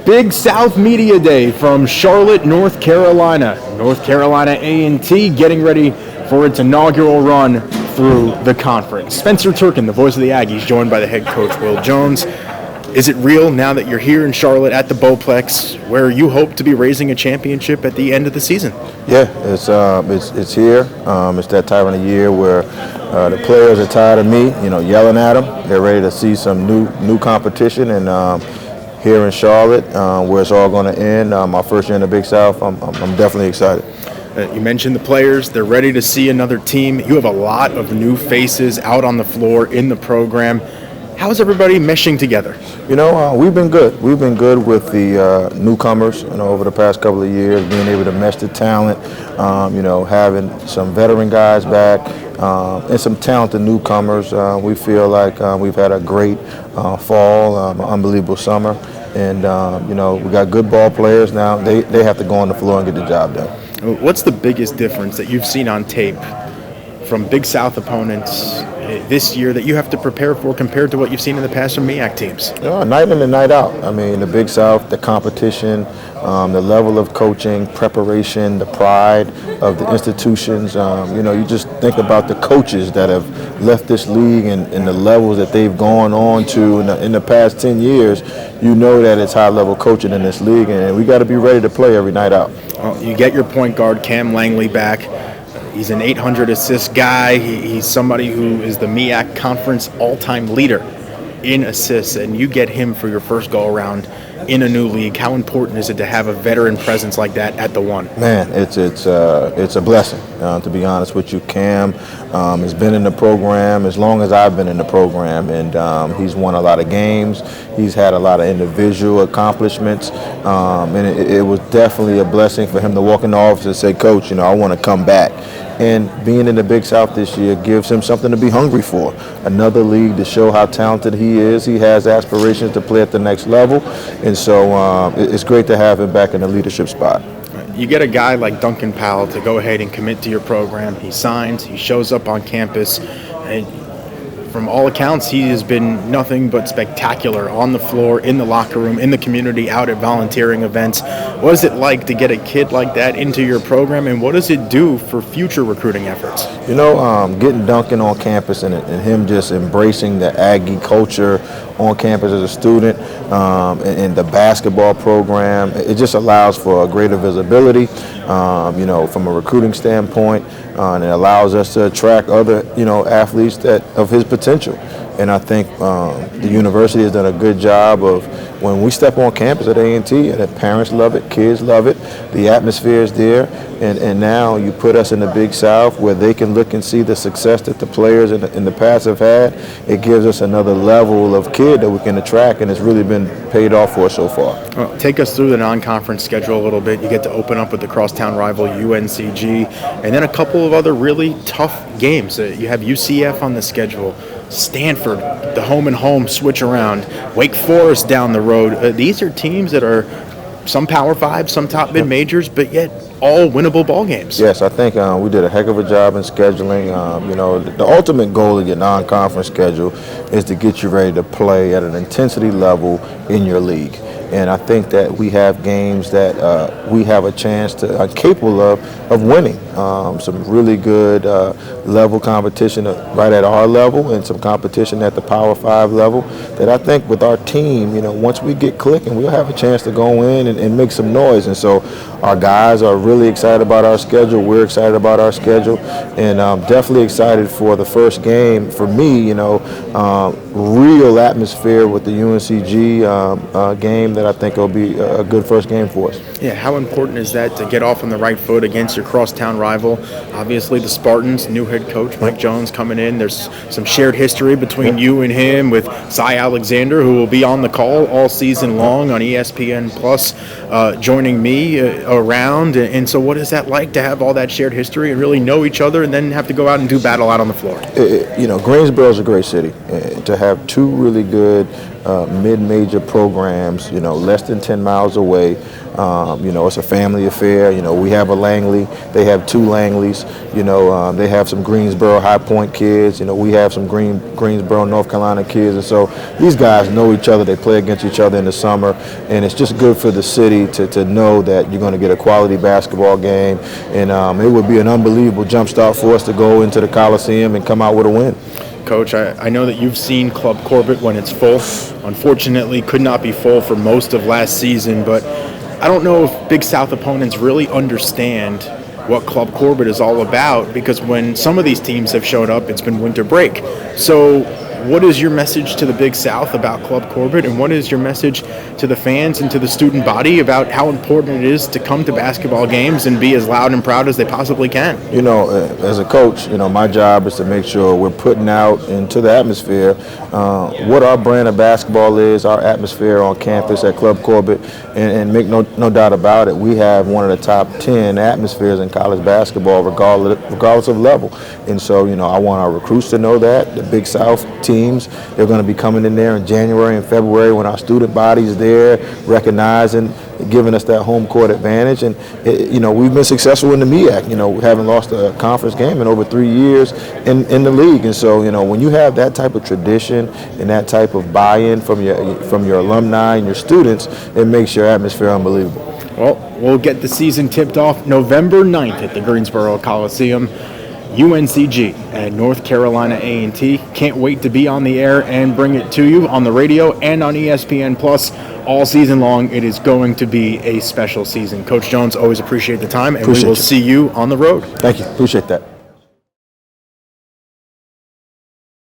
Big South Media Day from Charlotte, North Carolina. North Carolina A&T getting ready for its inaugural run through the conference. Spencer Turkin, the voice of the Aggies, joined by the head coach, Will Jones. Is it real now that you're here in Charlotte at the Bowplex, where you hope to be raising a championship at the end of the season? Yeah, it's here. It's that time of the year where the players are tired of me, yelling at them. They're ready to see some new competition, and here in Charlotte, where it's all going to end, my first year in the Big South, I'm definitely excited. You mentioned the players. They're ready to see another team. You have a lot of new faces out on the floor in the program. How is everybody meshing together? We've been good. We've been good with the newcomers, over the past couple of years, being able to mesh the talent, having some veteran guys back, and some talented newcomers. We feel like we've had a great fall, an unbelievable summer, and, we got good ball players now. They have to go on the floor and get the job done. What's the biggest difference that you've seen on tape from Big South opponents this year that you have to prepare for compared to what you've seen in the past from MEAC teams? Night in and night out. I mean, the Big South, the competition, the level of coaching, preparation, the pride of the institutions. You just think about the coaches that have left this league and the levels that they've gone on to in the past 10 years. You know that it's high-level coaching in this league, and we got to be ready to play every night out. Well, you get your point guard, Cam Langley, back. He's an 800 assist guy. He's somebody who is the MEAC conference all-time leader in assists, and you get him for your first go-around in a new league. How important is it to have a veteran presence like that at the one? Man, it's a blessing, to be honest with you. Cam has been in the program as long as I've been in the program, and he's won a lot of games. He's had a lot of individual accomplishments, and it was definitely a blessing for him to walk in the office and say, Coach, I want to come back. And being in the Big South this year gives him something to be hungry for. Another league to show how talented he is. He has aspirations to play at the next level. And so it's great to have him back in the leadership spot. You get a guy like Duncan Powell to go ahead and commit to your program. He signs, he shows up on campus, and from all accounts, he has been nothing but spectacular on the floor, in the locker room, in the community, out at volunteering events. What is it like to get a kid like that into your program, and what does it do for future recruiting efforts? Getting Duncan on campus and him just embracing the Aggie culture on campus as a student and the basketball program, it just allows for a greater visibility, from a recruiting standpoint, and it allows us to attract other, athletes that of his potential. And I think the university has done a good job of when we step on campus at A&T, and the parents love it, kids love it, the atmosphere is there, and now you put us in the Big South where they can look and see the success that the players in the past have had. It gives us another level of kid that we can attract, and it's really been paid off for us so far. Well, take us through the non-conference schedule a little bit. You get to open up with the crosstown rival UNCG, and then a couple of other really tough games. You have UCF on the schedule, Stanford, the home and home switch around, Wake Forest down the road. These are teams that are some Power 5, some top mid-majors, but yet all winnable ball games. Yes, I think we did a heck of a job in scheduling. The ultimate goal of your non-conference schedule is to get you ready to play at an intensity level in your league. And I think that we have games that we have a chance to are capable of winning. Some really good level competition right at our level, and some competition at the Power 5 level that I think with our team, once we get clicking, we'll have a chance to go in and make some noise. And so our guys are really excited about our schedule. We're excited about our schedule, and definitely excited for the first game. For me, real atmosphere with the UNCG game that I think will be a good first game for us. Yeah, how important is that to get off on the right foot against your crosstown rival? Obviously, the Spartans, new head coach Mike Jones coming in. There's some shared history between you and him with Cy Alexander, who will be on the call all season long on ESPN Plus, joining me around. And so what is that like to have all that shared history and really know each other and then have to go out and do battle out on the floor? Greensboro is a great city. To have two really good mid-major programs, less than 10 miles away. It's a family affair. We have a Langley. They have two Langleys. They have some Greensboro High Point kids. We have some Greensboro, North Carolina kids. And so these guys know each other. They play against each other in the summer. And it's just good for the city to know that you're going to get a quality basketball game. And it would be an unbelievable jump start for us to go into the Coliseum and come out with a win. Coach, I know that you've seen Club Corbett when it's full. Unfortunately, could not be full for most of last season, but I don't know if Big South opponents really understand what Club Corbett is all about, because when some of these teams have showed up, it's been winter break. So what is your message to the Big South about Club Corbett, and what is your message to the fans and to the student body about how important it is to come to basketball games and be as loud and proud as they possibly can? As a coach, my job is to make sure we're putting out into the atmosphere what our brand of basketball is, our atmosphere on campus at Club Corbett, and make no doubt about it, we have one of the top 10 atmospheres in college basketball regardless of level. And so, I want our recruits to know that, the Big South teams, they're going to be coming in there in January and February when our student body's there, recognizing, giving us that home court advantage. And, we've been successful in the MEAC. We haven't lost a conference game in over 3 years in the league. And so, when you have that type of tradition and that type of buy-in from your alumni and your students, it makes your atmosphere unbelievable. Well, we'll get the season tipped off November 9th at the Greensboro Coliseum. UNCG at North Carolina A&T. Can't wait to be on the air and bring it to you on the radio and on ESPN Plus all season long. It is going to be a special season. Coach Jones, always appreciate the time, and we will see you on the road. Thank you. Appreciate that.